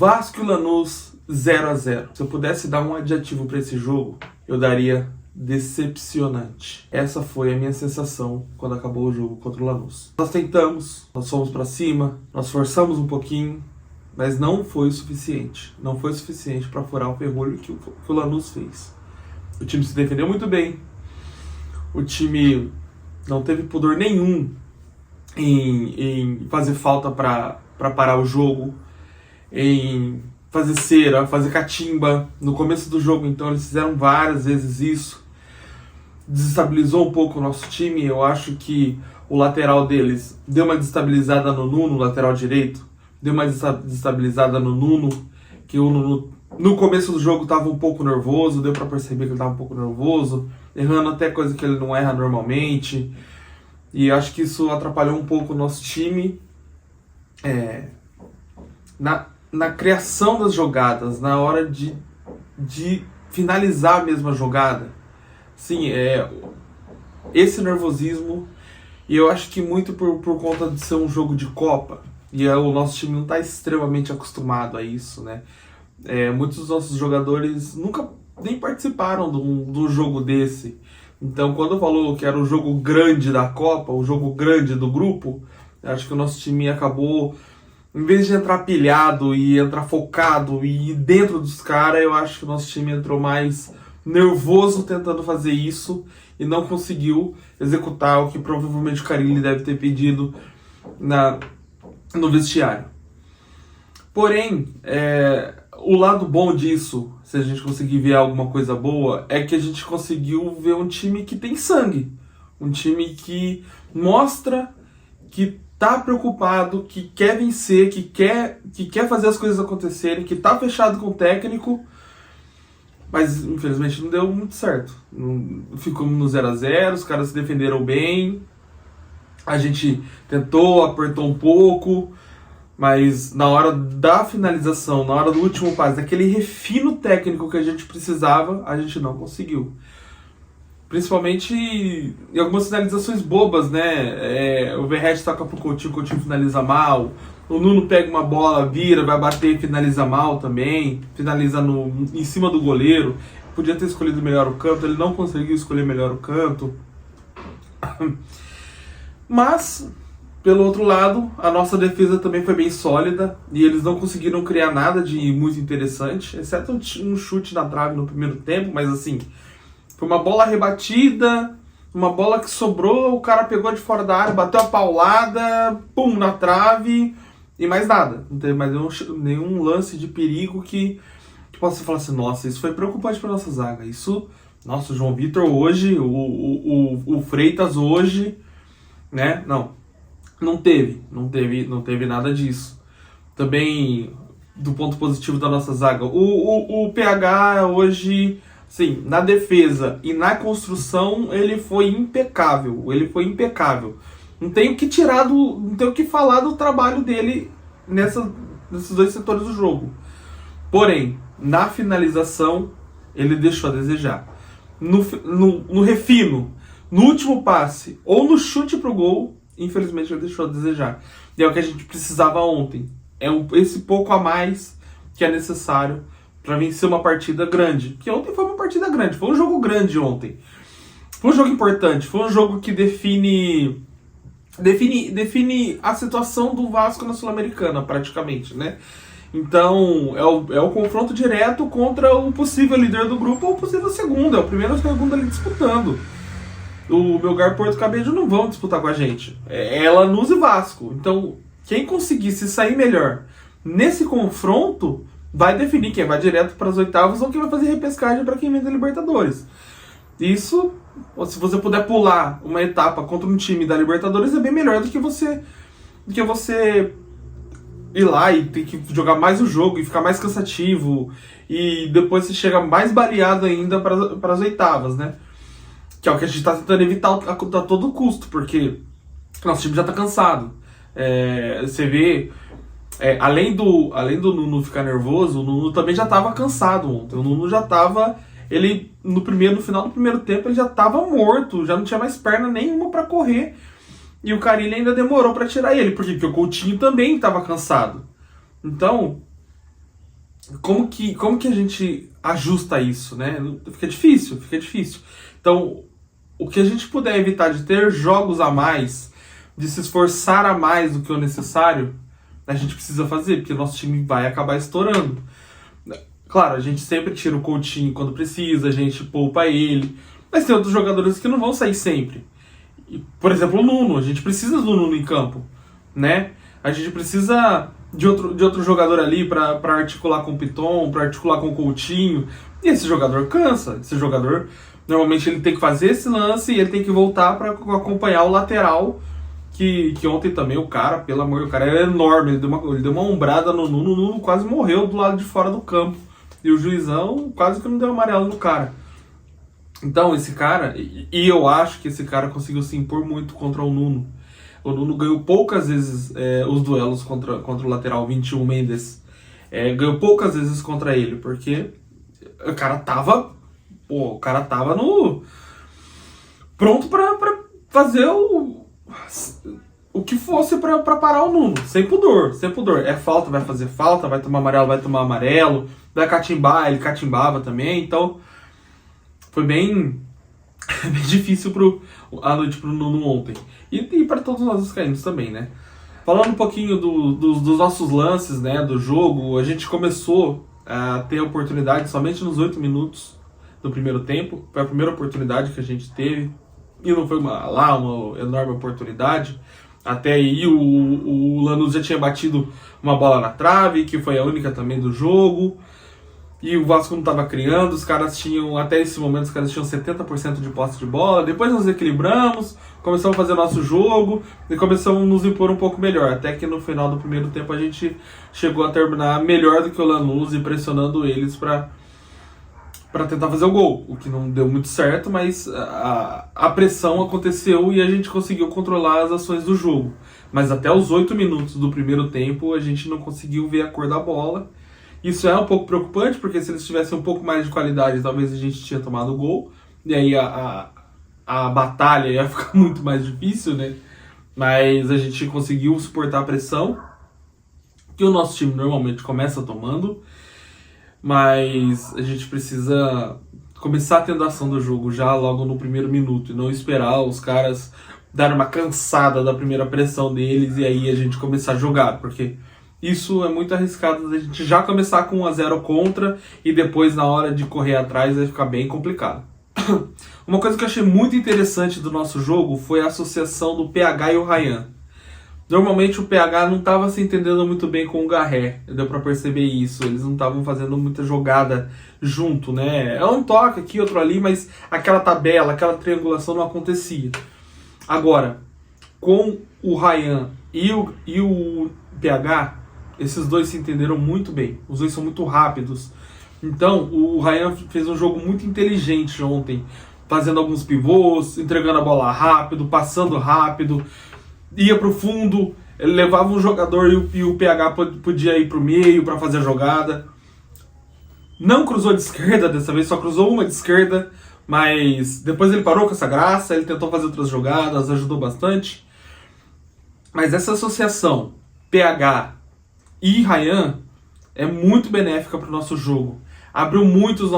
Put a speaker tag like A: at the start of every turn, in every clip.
A: Vasco e Lanús 0-0. Se eu pudesse dar um adjetivo para esse jogo, eu daria decepcionante. Essa foi a minha sensação quando acabou o jogo contra o Lanús. Nós tentamos, nós fomos para cima, nós forçamos um pouquinho, mas não foi o suficiente. Não foi o suficiente para furar o ferrolho que o Lanús fez. O time se defendeu muito bem. O time não teve pudor nenhum em fazer falta para parar o jogo, em fazer cera, fazer catimba. No começo do jogo, então, eles fizeram várias vezes isso. Desestabilizou um pouco o nosso time. Eu acho que o lateral deles deu uma desestabilizada no Nuno, lateral direito. Deu uma desestabilizada no Nuno, que o Nuno, no começo do jogo, estava um pouco nervoso. Deu para perceber que ele estava um pouco nervoso, errando até coisa que ele não erra normalmente. E acho que isso atrapalhou um pouco o nosso time na criação das jogadas, na hora de finalizar a mesma jogada. Sim, esse nervosismo, e eu acho que muito por conta de ser um jogo de Copa, e o nosso time não está extremamente acostumado a isso, né? Muitos dos nossos jogadores nunca nem participaram de um jogo desse. Então, quando falou que era o jogo grande da Copa, o jogo grande do grupo, acho que o nosso time acabou, em vez de entrar pilhado e entrar focado e ir dentro dos caras, eu acho que o nosso time entrou mais nervoso tentando fazer isso e não conseguiu executar o que provavelmente o Carille deve ter pedido no vestiário. Porém, o lado bom disso, se a gente conseguir ver alguma coisa boa, é que a gente conseguiu ver um time que tem sangue. Um time que mostra que tá preocupado, que quer vencer, que quer fazer as coisas acontecerem, que tá fechado com o técnico, mas infelizmente não deu muito certo. Ficamos no 0-0, os caras se defenderam bem, a gente tentou, apertou um pouco, mas na hora da finalização, na hora do último passe, daquele refino técnico que a gente precisava, a gente não conseguiu. Principalmente em algumas finalizações bobas, né? O Verratti toca pro Coutinho, o Coutinho finaliza mal. O Nuno pega uma bola, vira, vai bater e finaliza mal também. Finaliza em cima do goleiro. Podia ter escolhido melhor o canto, ele não conseguiu escolher melhor o canto. Mas, pelo outro lado, a nossa defesa também foi bem sólida. E eles não conseguiram criar nada de muito interessante, exceto um chute na trave no primeiro tempo, mas assim... Foi uma bola rebatida, uma bola que sobrou, o cara pegou de fora da área, bateu a paulada, pum, na trave, e mais nada. Não teve mais nenhum lance de perigo que possa falar assim, nossa, isso foi preocupante para nossa zaga. Isso, nossa, o João Vitor hoje, o Freitas hoje, né? Não teve nada disso. Também, do ponto positivo da nossa zaga, o PH hoje... Sim, na defesa e na construção ele foi impecável. Não tenho o que falar do trabalho dele nesses dois setores do jogo. Porém, na finalização, ele deixou a desejar. No refino, no último passe ou no chute pro gol, infelizmente ele deixou a desejar. E é o que a gente precisava ontem. Esse pouco a mais que é necessário para vencer uma partida grande. Que ontem foi uma partida grande, foi um jogo grande ontem. Foi um jogo importante, foi um jogo que define a situação do Vasco na Sul-Americana, praticamente, né? Então, é o confronto direto contra o possível líder do grupo ou o possível segundo. É o primeiro e o segundo ali disputando. O Melgar e Porto Cabedelo não vão disputar com a gente. É Lanús e Vasco. Então, quem conseguisse sair melhor nesse confronto vai definir quem vai direto para as oitavas ou quem vai fazer repescagem para quem vem da Libertadores. Isso, se você puder pular uma etapa contra um time da Libertadores, é bem melhor do que você ir lá e ter que jogar mais o jogo e ficar mais cansativo e depois você chega mais baleado ainda para as oitavas, né? Que é o que a gente está tentando evitar a todo custo, porque nosso time já está cansado. Você vê... além do Nuno ficar nervoso, o Nuno também já estava cansado ontem. O Nuno já estava... no final do primeiro tempo, ele já estava morto. Já não tinha mais perna nenhuma para correr. E o Carille ainda demorou para tirar ele. Por quê? Porque o Coutinho também estava cansado. Então, como que a gente ajusta isso, né? Fica difícil, fica difícil. Então, o que a gente puder evitar de ter jogos a mais, de se esforçar a mais do que o necessário, a gente precisa fazer, porque o nosso time vai acabar estourando. Claro, a gente sempre tira o Coutinho quando precisa, a gente poupa ele, mas tem outros jogadores que não vão sair sempre. E, por exemplo, o Nuno, a gente precisa do Nuno em campo, né? A gente precisa de outro jogador ali para articular com o Piton, para articular com o Coutinho. E esse jogador cansa. Esse jogador, normalmente, ele tem que fazer esse lance e ele tem que voltar para acompanhar o lateral. Que ontem também o cara, pelo amor, o cara era enorme. Ele deu uma ombrada no Nuno. O Nuno quase morreu do lado de fora do campo. E o juizão quase que não deu amarelo no cara. Então, esse cara, e eu acho que esse cara conseguiu se impor muito contra o Nuno. O Nuno ganhou poucas vezes os duelos contra o lateral 21 Mendes. Ganhou poucas vezes contra ele, porque o cara tava. Pô, o cara tava no. Pronto pra fazer o que fosse pra parar o Nuno. Sem pudor, sem pudor. É falta, vai fazer falta, vai tomar amarelo, vai catimbar, ele catimbava também, então. Foi bem difícil a noite pro Nuno ontem. E para todos nós vascaínos também, né? Falando um pouquinho dos nossos lances, né, do jogo, a gente começou a ter a oportunidade somente nos 8 minutos do primeiro tempo. Foi a primeira oportunidade que a gente teve. E não foi uma enorme oportunidade. Até aí o Lanús já tinha batido uma bola na trave, que foi a única também do jogo. E o Vasco não estava criando, os caras tinham, até esse momento, os caras tinham 70% de posse de bola. Depois nós equilibramos, começamos a fazer nosso jogo e começamos a nos impor um pouco melhor. Até que no final do primeiro tempo a gente chegou a terminar melhor do que o Lanús e pressionando eles para tentar fazer o gol. O que não deu muito certo, mas a pressão aconteceu e a gente conseguiu controlar as ações do jogo. Mas até os 8 minutos do primeiro tempo a gente não conseguiu ver a cor da bola. Isso é um pouco preocupante, porque se eles tivessem um pouco mais de qualidade, talvez a gente tinha tomado o gol. E aí a batalha ia ficar muito mais difícil, né? Mas a gente conseguiu suportar a pressão, que o nosso time normalmente começa tomando. Mas a gente precisa começar tendo a ação do jogo já logo no primeiro minuto. E não esperar os caras darem uma cansada da primeira pressão deles e aí a gente começar a jogar, porque isso é muito arriscado a gente já começar com 1-0 contra e depois na hora de correr atrás vai ficar bem complicado. Uma coisa que eu achei muito interessante do nosso jogo foi a associação do PH e o Ryan. Normalmente o PH não estava se entendendo muito bem com o Garré, deu para perceber isso, eles não estavam fazendo muita jogada junto, né? É um toque aqui, outro ali, mas aquela tabela, aquela triangulação não acontecia. Agora, com o Ryan e o PH, esses dois se entenderam muito bem. Os dois são muito rápidos. Então, o Ryan fez um jogo muito inteligente ontem, fazendo alguns pivôs, entregando a bola rápido, passando rápido, ia pro fundo, ele levava um jogador e o PH podia ir pro meio para fazer a jogada. Não cruzou de esquerda dessa vez, só cruzou uma de esquerda, mas depois ele parou com essa graça, ele tentou fazer outras jogadas, ajudou bastante. Mas essa associação PH e Ryan é muito benéfica para o nosso jogo. Abriu muito os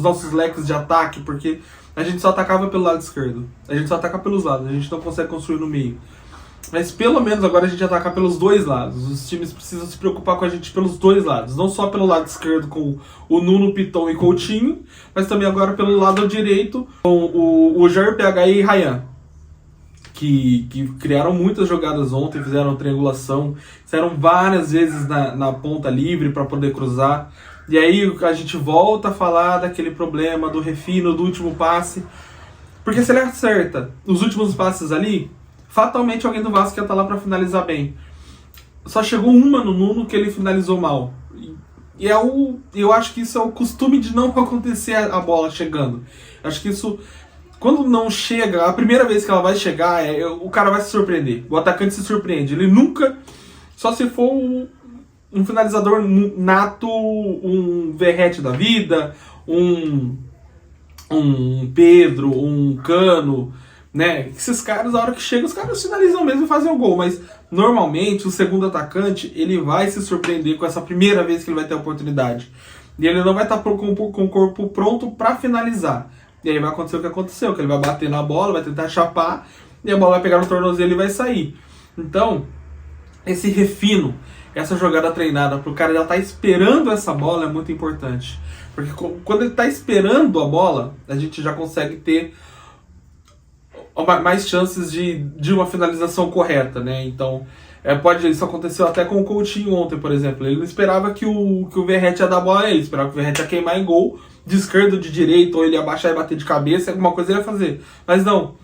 A: nossos leques de ataque, porque a gente só atacava pelo lado esquerdo. A gente só ataca pelos lados, a gente não consegue construir no meio. Mas pelo menos agora a gente ataca pelos dois lados. Os times precisam se preocupar com a gente pelos dois lados. Não só pelo lado esquerdo com o Nuno, Piton e Coutinho, mas também agora pelo lado direito com o Jair, PH e Ryan. Que criaram muitas jogadas ontem, fizeram triangulação, fizeram várias vezes na ponta livre para poder cruzar. E aí a gente volta a falar daquele problema do refino, do último passe. Porque se ele acerta os últimos passes ali, fatalmente alguém do Vasco ia estar lá para finalizar bem. Só chegou uma no Nuno que ele finalizou mal. E eu acho que isso é o costume de não acontecer a bola chegando. Acho que isso... Quando não chega, a primeira vez que ela vai chegar, o cara vai se surpreender. O atacante se surpreende. Ele nunca, só se for um finalizador nato, um Verratti da vida, um Pedro, um Cano, né? Esses caras, a hora que chega, os caras finalizam mesmo e fazem o gol, mas normalmente o segundo atacante, ele vai se surpreender com essa primeira vez que ele vai ter a oportunidade. E ele não vai estar com o corpo pronto para finalizar. E aí vai acontecer o que aconteceu, que ele vai bater na bola, vai tentar chapar, e a bola vai pegar no tornozelo e vai sair. Então, esse refino, essa jogada treinada para o cara já estar esperando essa bola é muito importante. Porque quando ele está esperando a bola, a gente já consegue ter mais chances de uma finalização correta, né? Então, isso aconteceu até com o Coutinho ontem, por exemplo. Ele não esperava que o Verratti ia dar a bola a ele, esperava que o Verratti ia queimar em gol, de esquerda ou de direita, ou ele ia baixar e bater de cabeça, alguma coisa ele ia fazer. Mas não,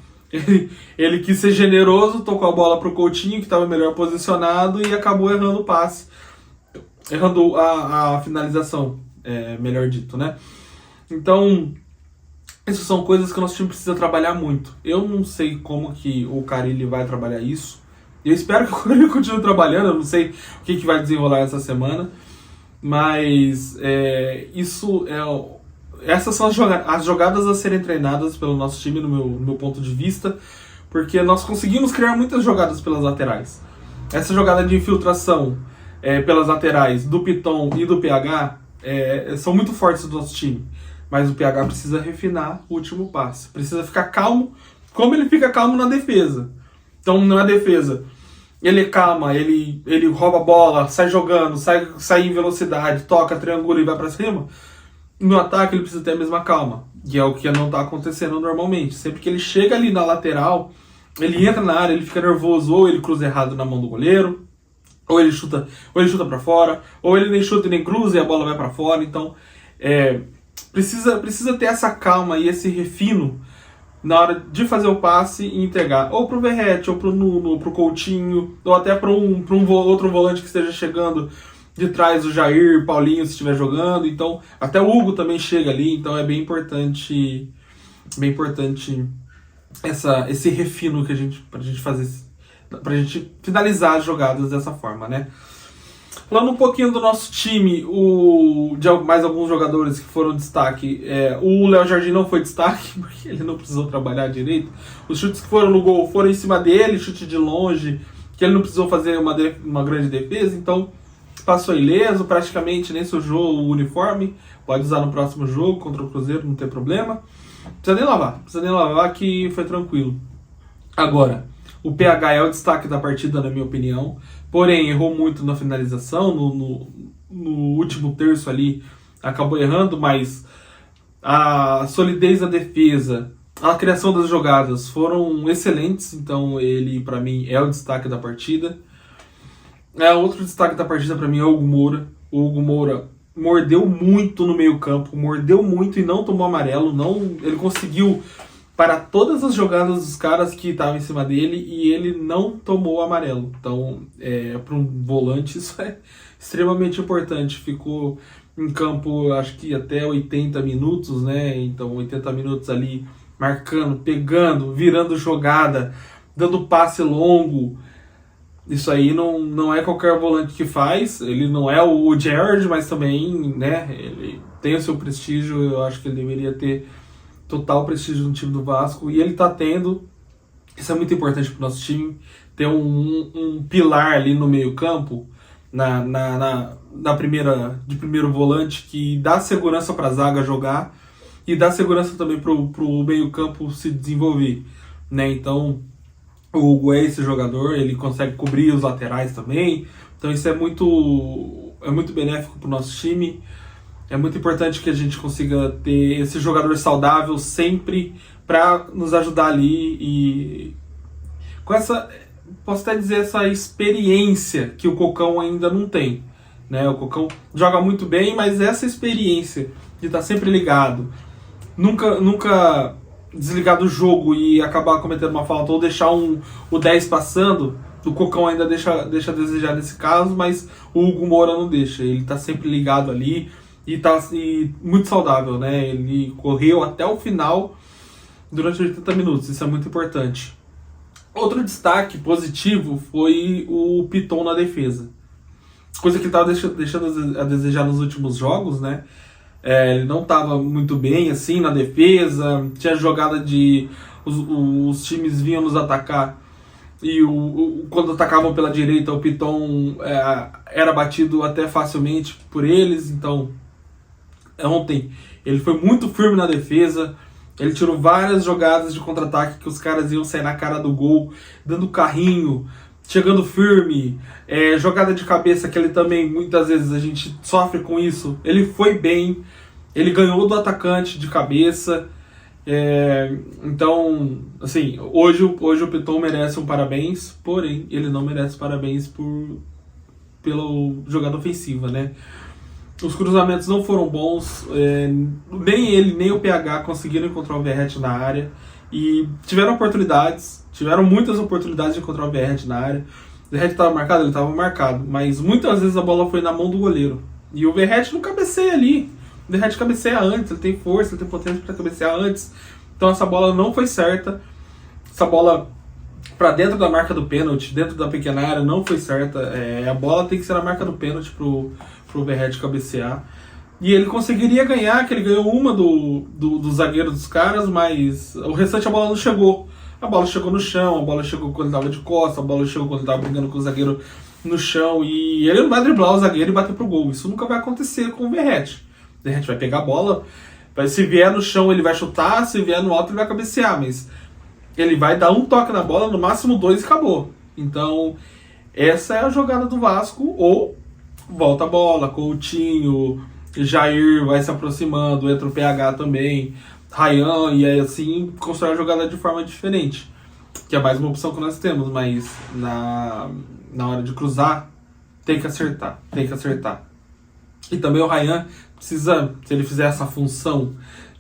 A: ele quis ser generoso, tocou a bola pro Coutinho, que estava melhor posicionado, e acabou errando o passe, errando a finalização, melhor dito, né? Então, essas são coisas que o nosso time precisa trabalhar muito. Eu não sei como que o Carille vai trabalhar isso. Eu espero que o Carille continue trabalhando, eu não sei o que vai desenrolar essa semana, mas essas são as jogadas a serem treinadas pelo nosso time, no meu ponto de vista, porque nós conseguimos criar muitas jogadas pelas laterais. Essa jogada de infiltração pelas laterais do Piton e do PH são muito fortes do nosso time, mas o PH precisa refinar o último passe, precisa ficar calmo, como ele fica calmo na defesa. Então, na defesa, ele calma, ele rouba a bola, sai jogando, sai em velocidade, toca, triangula e vai pra cima. No ataque ele precisa ter a mesma calma, que é o que não tá acontecendo normalmente. Sempre que ele chega ali na lateral, ele entra na área, ele fica nervoso, ou ele cruza errado na mão do goleiro, ou ele chuta para fora, ou ele nem chuta e nem cruza e a bola vai para fora. Então, precisa ter essa calma e esse refino na hora de fazer o passe e entregar, ou pro Verratti, ou pro Nuno, ou pro Coutinho, ou até para outro volante que esteja chegando de trás, o Jair, Paulinho, se estiver jogando. Então, até o Hugo também chega ali, então é bem importante esse refino pra gente finalizar as jogadas dessa forma, né? Falando um pouquinho do nosso time, de mais alguns jogadores que foram destaque, o Léo Jardim não foi destaque, porque ele não precisou trabalhar direito. Os chutes que foram no gol foram em cima dele, chute de longe, que ele não precisou fazer uma grande defesa, então passou ileso, praticamente nem sujou o uniforme, pode usar no próximo jogo contra o Cruzeiro, não tem problema. Precisa nem lavar que foi tranquilo. Agora, o PH é o destaque da partida, na minha opinião, porém errou muito na finalização, no último terço ali acabou errando, mas a solidez da defesa, a criação das jogadas foram excelentes, então ele, para mim, é o destaque da partida. Outro destaque da partida para mim é o Hugo Moura. O Hugo Moura mordeu muito no meio campo, mordeu muito e não tomou amarelo. Ele conseguiu parar todas as jogadas dos caras que estavam em cima dele e ele não tomou amarelo. Então, para um volante, isso é extremamente importante. Ficou em campo, acho que até 80 minutos, né? Então, 80 minutos ali marcando, pegando, virando jogada, dando passe longo. Isso aí não é qualquer volante que faz. Ele não é o Gerrard, mas também, né, ele tem o seu prestígio. Eu acho que ele deveria ter total prestígio no time do Vasco, e ele tá tendo. Isso é muito importante pro nosso time, ter um pilar ali no meio campo, de primeiro volante, que dá segurança pra zaga jogar e dá segurança também pro meio campo se desenvolver, né? Então o Hugo é esse jogador, ele consegue cobrir os laterais também, então isso é muito benéfico pro nosso time. É muito importante que a gente consiga ter esse jogador saudável sempre para nos ajudar ali, e com essa, posso até dizer, essa experiência que o Cocão ainda não tem, né? O Cocão joga muito bem, mas essa experiência de estar sempre ligado, nunca desligar do jogo e acabar cometendo uma falta ou deixar o 10 passando, o Cocão ainda deixa a desejar nesse caso, mas o Hugo Moura não deixa, ele tá sempre ligado ali e tá muito saudável, né? Ele correu até o final durante 80 minutos, isso é muito importante. Outro destaque positivo foi o Piton na defesa, coisa que ele estava deixando a desejar nos últimos jogos, né? Ele não estava muito bem assim na defesa, tinha jogada de os times vinham nos atacar e quando atacavam pela direita, o Piton era batido até facilmente por eles. Então, ontem ele foi muito firme na defesa, ele tirou várias jogadas de contra-ataque que os caras iam sair na cara do gol, dando carrinho, chegando firme, jogada de cabeça que ele também, muitas vezes a gente sofre com isso. Ele foi bem, ele ganhou do atacante de cabeça. Então, assim, hoje o Piton merece um parabéns, porém, ele não merece parabéns pela jogada ofensiva, né? Os cruzamentos não foram bons, nem ele, nem o PH conseguiram encontrar o Verratti na área, e tiveram muitas oportunidades de encontrar o Verratti na área. O Verratti estava marcado? Ele estava marcado, mas muitas vezes a bola foi na mão do goleiro, e o Verratti não cabeceia ali. O Verratti cabeceia antes, ele tem força, ele tem potência para cabecear antes. Então essa bola não foi certa. Essa bola para dentro da marca do pênalti, dentro da pequena área, não foi certa. A bola tem que ser na marca do pênalti pro Verratti cabecear. E ele conseguiria ganhar, que ele ganhou uma do zagueiro dos caras, mas o restante a bola não chegou. A bola chegou no chão, a bola chegou quando ele estava de costas, a bola chegou quando ele estava brigando com o zagueiro no chão. E ele não vai driblar o zagueiro e bater pro gol. Isso nunca vai acontecer com o Verratti. O Verratti vai pegar a bola, se vier no chão ele vai chutar, se vier no alto ele vai cabecear, mas ele vai dar um toque na bola, no máximo 2 e acabou. Então, essa é a jogada do Vasco, ou volta a bola, Coutinho, Jair vai se aproximando, entra o PH também, Ryan, e aí assim constrói a jogada de forma diferente, que é mais uma opção que nós temos, mas na hora de cruzar, tem que acertar. E também o Ryan precisa, se ele fizer essa função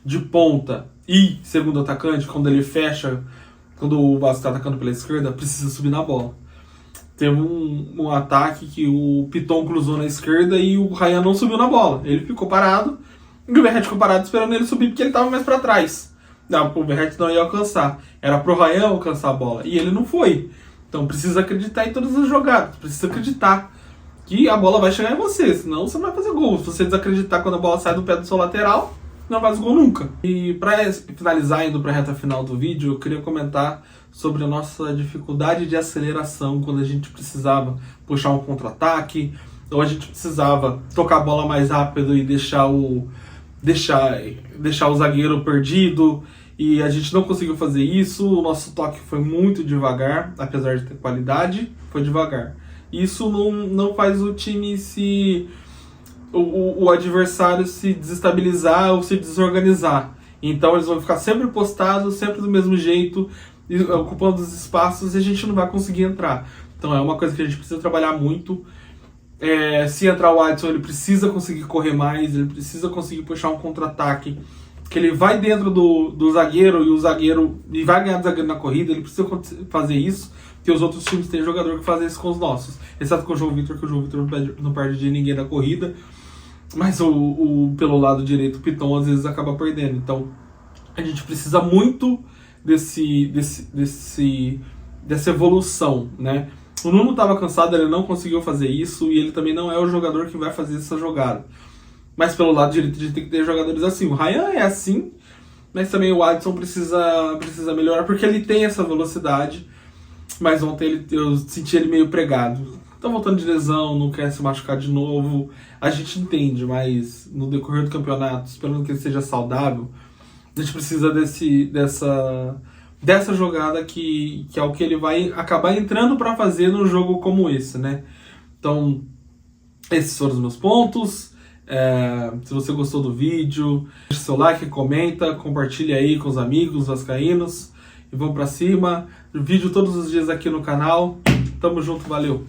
A: de ponta e segundo atacante, quando ele fecha, quando o Vasco está atacando pela esquerda, precisa subir na bola. Teve um ataque que o Piton cruzou na esquerda e o Ryan não subiu na bola. Ele ficou parado e o Verratti ficou parado esperando ele subir porque ele estava mais para trás. Não, o Verratti não ia alcançar. Era pro Ryan alcançar a bola e ele não foi. Então precisa acreditar em todas as jogadas, precisa acreditar que a bola vai chegar em você, senão você não vai fazer gol. Se você desacreditar quando a bola sai do pé do seu lateral, não faz gol nunca. E para finalizar, indo para a reta final do vídeo, eu queria comentar sobre a nossa dificuldade de aceleração quando a gente precisava puxar um contra-ataque, ou a gente precisava tocar a bola mais rápido e deixar o zagueiro perdido, e a gente não conseguiu fazer isso. O nosso toque foi muito devagar, apesar de ter qualidade, foi devagar. Isso não faz o time o adversário se desestabilizar ou se desorganizar. Então eles vão ficar sempre postados, sempre do mesmo jeito, ocupando os espaços, e a gente não vai conseguir entrar. Então é uma coisa que a gente precisa trabalhar muito. Se entrar o Adson, ele precisa conseguir correr mais, ele precisa conseguir puxar um contra-ataque, que ele vai dentro do zagueiro e vai ganhar do zagueiro na corrida. Ele precisa fazer isso, porque os outros times têm jogador que faz isso com os nossos, exceto com o João Vitor, que o João Vitor não perde de ninguém na corrida, mas pelo lado direito o Piton às vezes acaba perdendo. Então a gente precisa muito dessa evolução, né? O Nuno estava cansado, ele não conseguiu fazer isso, e ele também não é o jogador que vai fazer essa jogada. Mas pelo lado direito a gente tem que ter jogadores assim. O Ryan é assim, mas também o Adson precisa melhorar, porque ele tem essa velocidade, mas ontem eu senti ele meio pregado. Tá voltando de lesão, não quer se machucar de novo, a gente entende, mas no decorrer do campeonato, esperando que ele seja saudável, a gente precisa dessa jogada que é o que ele vai acabar entrando para fazer num jogo como esse, né? Então, esses foram os meus pontos. Se você gostou do vídeo, deixa seu like, comenta, compartilha aí com os amigos vascaínos e vamos pra cima. Vídeo todos os dias aqui no canal. Tamo junto, valeu!